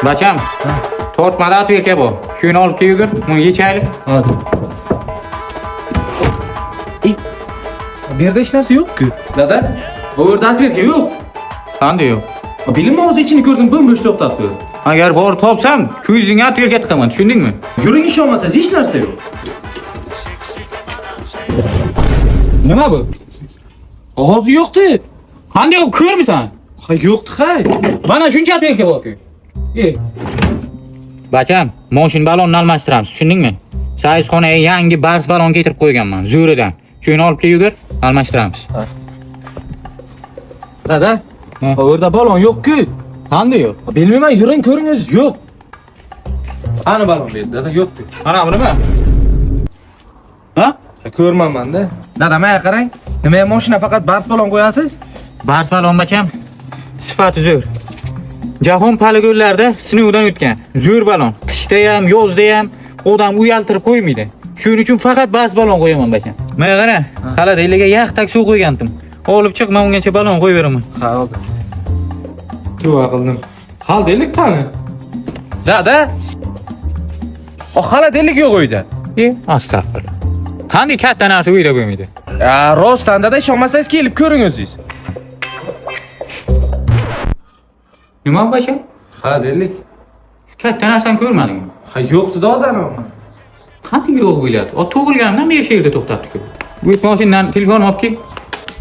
Bacham. Tortmada atverka bu. Shuni olib kelgur, buni yechaylik. Hadi. Bu yerda hech narsa yo'q-ku. Dada, bu yerda atverka yo'q. Qanday yo'q? Bilim og'zi ichini ko'rdim, bo'm-bo'sh to'xtatdi. Agar bor topsam, ko'zingga atverka tiqaman, tushundingmi? Yuring ishonmasangiz hech narsa yo'q. Nima bu? Og'zi yo'q-da. Qanday yo'q, ko'rmisan? Ha, yo'qdi, hay. Mana shuncha atverka bor-ku. Bacham, mashina balonni almashtiramiz, tushundingmi? Sayizxonaga yangi bars balon keltirib qo'yganman, zo'ridan. Shuni olib kelgur, almashtiramiz. Dada, bu yerda balon yo'q-ku. Qanday yo'q? Bilmayman, yuring ko'ringiz, yo'q. Qani balon bu yerda, dada, yo'q-ku. Mana bunimi? Ha? Ko'rmayman-da. Dada, menga qarang. Nima mashina faqat bars balon qo'yasiz? Bars balon bacham, sifati zo'r. Jahon poligonlarida sinovdan o'tgan. Zo'r balon. Qishda ham, yozda ham odam uyaltirib qo'ymaydi. Shuning uchun faqat bars balon qo'yaman bacham. Menga qara, xaladaylarga yaqtak suv qo'ygandim. Olib chiq, men ungacha balon qo'yib beraman. Ha, oldi. Duo qildim. Xaldelik qani? Dada. O xaladelik yo'q uyda. Astagfirullah. Qanday katta narsa uyda bo'lmaydi? Rostdan dada, ishonmasangiz kelib ko'ring o'zingiz. Nima bacham? Xaladelik. Katta narsani ko'rmadingmi? Ha, yo'qdi dozani. Qanday yo'q bo'ladi? O tug'ilganimdan beri shu yerda to'xtatdik. Bu mashinadan telefon olib kel.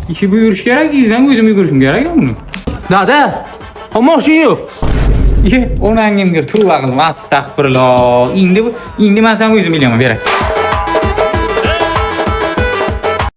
İşi buyurish kerak, izdan o'zim yugurishim kerak buni. Dada, o mashina yo'q. Onangimga turib aqlim, astag'firullah. Endi men sen o'zim bilaman, beray.